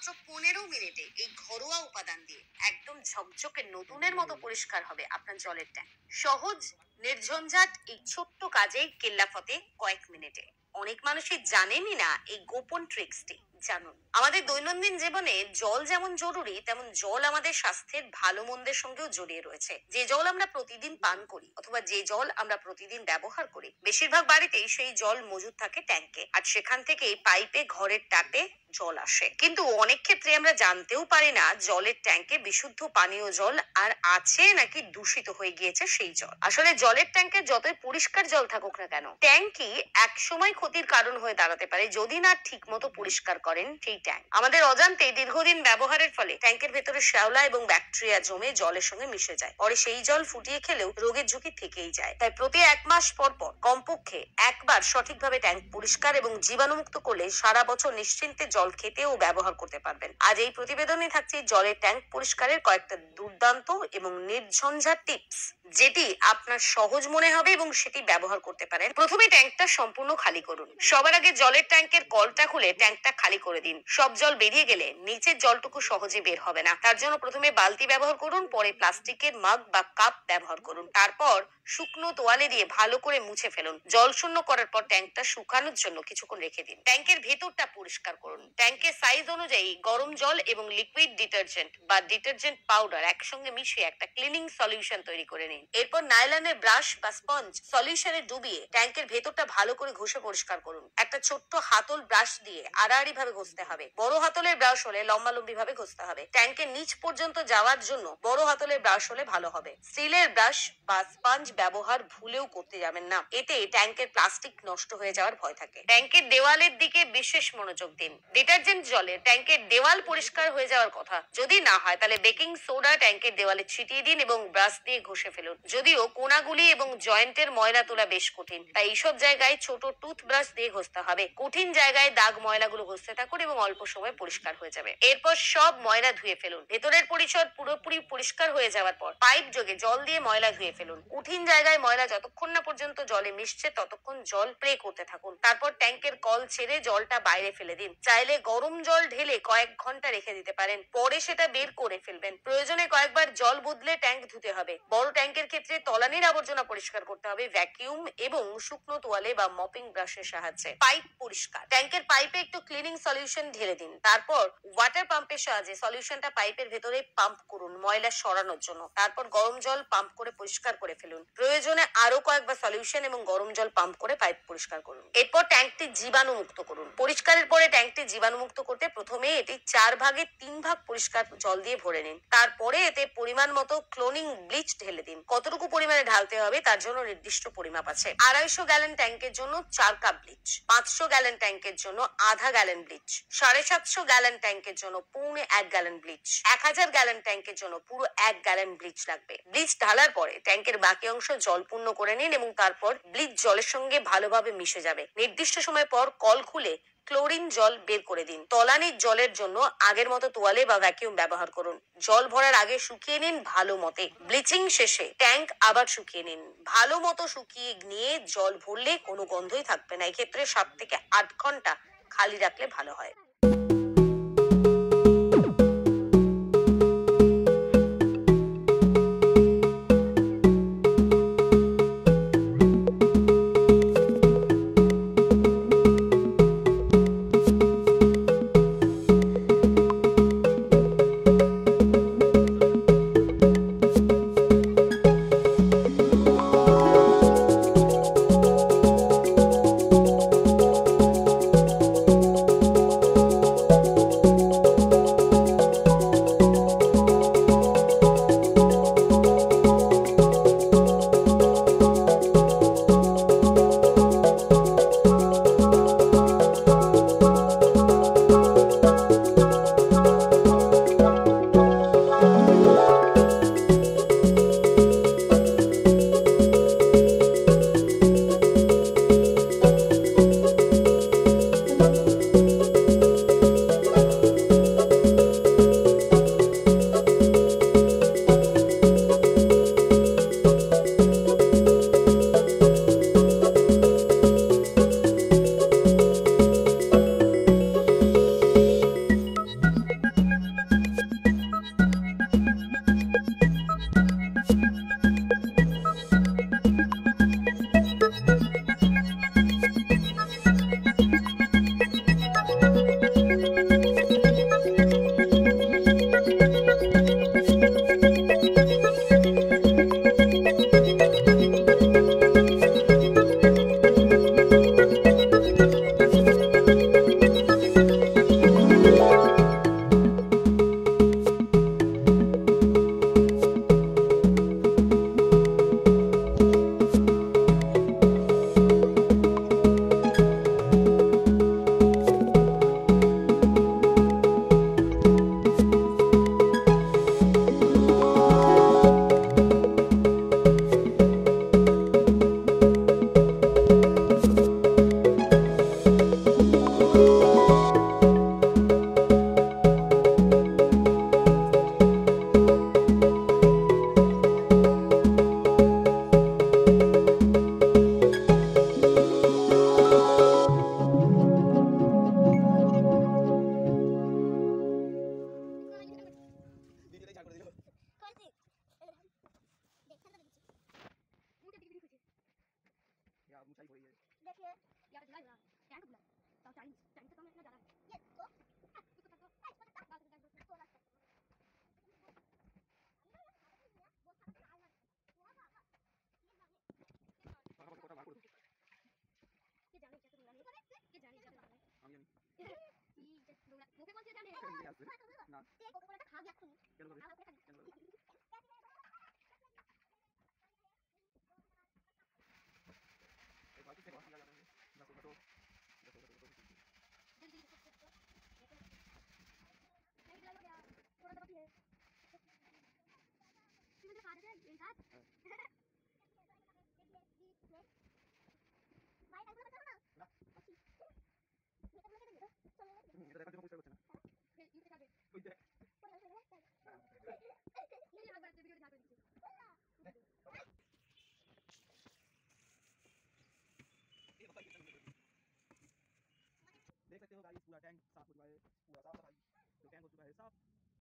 মাত্র 15 মিনিটে এই ঘরোয়া উপাদান দিয়ে একদম ঝকঝকে নতুনের মতো পরিষ্কার হবে আপনার জলের ট্যাঙ্ক। সহজ, নির্ঝঞ্ঝাট এই ছোট্ট কাজেই কেল্লাফতে কয়েক মিনিটে। অনেক মানুষই জানেনই না এই গোপন ট্রিক্সটি। জানুন, আমাদের দৈনন্দিন জীবনে জল যেমন জরুরি, তেমন জল আমাদের স্বাস্থ্যের ভালো মন্দের সঙ্গেও জড়িয়ে রয়েছে। যে জল আমরা প্রতিদিন পান করি অথবা যে জল আমরা প্রতিদিন ব্যবহার করি, বেশিরভাগ বাড়িতেই সেই জল মজুদ থাকে ট্যাঙ্কে, আর সেখান থেকেই পাইপে ঘরের ট্যাপে জল আসে। কিন্তু অনেক ক্ষেত্রে আমরা জানতেও পারি না জলের ট্যাঙ্কে বিশুদ্ধ পানীয় জল আর আছে নাকি দূষিত হয়ে গিয়েছে সেই জল। আসলে জলের ট্যাঙ্কে যতই পরিষ্কার জল থাকুক না কেন, ট্যাঙ্কই এক সময় ক্ষতির কারণ হয়ে দাঁড়াতে পারে যদি না ঠিক মতো পরিষ্কার করেন সেই ট্যাঙ্ক। আমাদের অজান্তে দীর্ঘদিন ব্যবহারের ফলে ট্যাঙ্কের ভেতরে শ্যাওলা এবং ব্যাকটেরিয়া জমে জলের সঙ্গে মিশে যায়। পরে সেই জল ফুটিয়ে খেলেও রোগের ঝুঁকি থেকেই যায়। তাই প্রতি 1 মাস পর পর কমপক্ষে একবার সঠিকভাবে ট্যাঙ্ক পরিষ্কার এবং জীবাণুমুক্ত করলে সারা বছর নিশ্চিন্তে জল খেতে ও ব্যবহার করতে পারবেন। আজ এই প্রতিবেদনে থাকছে জলের ট্যাঙ্ক পরিষ্কারের কয়েকটা দুর্দান্ত এবং নির্ঝঞ্ঝাট টিপস, যেটি আপনার সহজ মনে হবে এবং সেটি ব্যবহার করতে পারেন। প্রথমে ট্যাঙ্কটা সম্পূর্ণ খালি করুন। সবার আগে জলের ট্যাঙ্কের কলটা খুলে ট্যাঙ্কটা খালি করে দিন। সব জল বেরিয়ে গেলে নিচের জলটুকু সহজে বের হবে না। তার জন্য প্রথমে বালতি ব্যবহার করুন, পরে প্লাস্টিকের মাগ বা কাপ ব্যবহার করুন। তারপর শুকনো তোয়ালে দিয়ে ভালো করে মুছে ফেলুন। জল শূন্য করার পর ট্যাঙ্কটা শুকানোর জন্য কিছুক্ষণ রেখে দিন। ট্যাঙ্কের ভেতরটা পরিষ্কার করুন। ট্যাঙ্কের সাইজ অনুযায়ী গরম জল এবং লিকুইড ডিটারজেন্ট বা ডিটারজেন্ট পাউডার একসঙ্গে মিশিয়ে একটা ক্লিনিং সলিউশন তৈরি করে নিন। এরপর নাইলনের ব্রাশ বা স্পঞ্জ সলিউশনে ডুবিয়ে ট্যাঙ্কের ভেতরটা ভালো করে ঘষে পরিষ্কার করুন। একটা ছোট্ট হাতল ব্রাশ দিয়ে আড়াআড়ি ভাবে ঘষতে হবে। বড় হাতলের ব্রাশ হলে লম্বালম্বি ভাবে ঘষতে হবে। ট্যাঙ্কের নিচ পর্যন্ত যাওয়ার জন্য বড় হাতলের ব্রাশ হলে ভালো হবে। স্টিলের ব্রাশ বা স্পঞ্জ ব্যবহার ভুলেও করতে যাবেন না, এতে ট্যাঙ্কের প্লাস্টিক নষ্ট হয়ে যাওয়ার ভয় থাকে। ট্যাঙ্কের দেওয়ালের দিকে বিশেষ মনোযোগ দিন। ডিটারজেন্ট জলে ট্যাঙ্কের দেওয়াল পরিষ্কার হয়ে যাওয়ার কথা। যদি না হয় তাহলে বেকিং সোডা ট্যাঙ্কের দেওয়ালে ছিটিয়ে দিন এবং ব্রাশ দিয়ে ঘষে ফেলুন। যদিও কোনাগুলি এবং জয়েন্টের ময়লা তোলা বেশ কঠিন, তাই এইসব জায়গায় ছোট টুথব্রাশ দিয়ে ঘষতে হবে। কঠিন জায়গায় দাগ ময়লাগুলো ঘষতে থাকুন এবং অল্প সময় পরিষ্কার হয়ে যাবে। এরপর সব ময়লা ধুয়ে ফেলুন। ভেতরের পরিসর পুরোপুরি পরিষ্কার হয়ে যাওয়ার পর পাইপ যোগে জল দিয়ে ময়লা ধুয়ে ফেলুন। কঠিন জায়গায় ময়লা যতক্ষণ না পর্যন্ত জলে মিশছে ততক্ষণ জল স্প্রে করতে থাকুন। তারপর ট্যাঙ্কের কল ছেড়ে জলটা বাইরে ফেলে দিন। চাইলে গরম জল ঢেলে কয়েক ঘন্টা রেখে দিতে পারেন, পরে সেটা বের করে ফেলবেন। প্রয়োজনে কয়েকবার জল বদলে ট্যাঙ্ক ধুতে হবে। বড় ট্যাঙ্কের ক্ষেত্রে তলানির আবর্জনা পরিষ্কার করতে হবে ভ্যাকিউম এবং শুকনো তোয়ালে বা মপিং ব্রাশের সাহায্যে। পাইপ পরিষ্কার। ট্যাঙ্কের পাইপে একটু ক্লিনিং সলিউশন ঢেলে দিন। তারপর ওয়াটার পাম্পের সাহায্যে সলিউশনটা পাইপের ভেতরে পাম্প করুন ময়লা সরানোর জন্য। তারপর গরম জল পাম্প করে পরিষ্কার করে ফেলুন। প্রয়োজনে আরো কয়েকবার সলিউশন এবং গরম জল পাম্প করে পাইপ পরিষ্কার করুন। এরপর ট্যাঙ্কটি জীবাণু মুক্ত করুন। পরিষ্কারের পরে ট্যাঙ্কটি জীবাণু মুক্ত করতে প্রথমে এটি 4 ভাগে 3 ভাগ পরিষ্কার জল দিয়ে ভরে নিন। তারপরে এতে পরিমাণ মতো ক্লোনিং ব্লিচ ঢেলে দিন। কতটুকু পরিমাণে ঢালতে হবে তার জন্য নির্দিষ্ট পরিমাপ আছে। 250 গ্যালন ট্যাঙ্কের জন্য 4 কাপ ব্লিচ, 500 গ্যালন ট্যাঙ্কের জন্য আধা গ্যালন ব্লিচ, 750 গ্যালন ট্যাঙ্কের জন্য পৌনে 1 গ্যালন ব্লিচ, 1000 গ্যালন ট্যাঙ্কের জন্য পুরো 1 গ্যালন ব্লিচ লাগবে। ব্লিচ ঢালার পরে ট্যাঙ্কের বাকি অংশ জলপূর্ণ করে নিন এবং তারপর ব্লিচ জলের সঙ্গে ভালোভাবে মিশে যাবে। নির্দিষ্ট সময় পর কল খুলে ক্লোরিন জল বের করে দিন। তলানির জলের জন্য আগের মতো তোয়ালে বা ভ্যাকিউম ব্যবহার করুন। জল ভরার আগে শুকিয়ে নিন ভালো মতে। ব্লিচিং শেষে ট্যাঙ্ক আবার শুকিয়ে নিন। ভালো মতো শুকিয়ে নিয়ে জল ভরলে কোনো গন্ধই থাকবে না। এক্ষেত্রে 7 থেকে 8 ঘন্টা খালি রাখলে ভালো হয়। तेरे साथ हाँ। भाई टाइम बताओ ना না अच्छी ये तो मुझे दे दो चलो এটা দেখার জন্য পরিষ্কার করছে না फिर ये दिखा दे ওই দেখ पूरा हो गया হ্যাঁ ये आग बढ़ाते वीडियो दिखा दे ये बताइए देख सकते हो गाइस पूरा टैंक साफ हो चुका है पूरा साफ सफाई तो टैंक हो चुका है साफ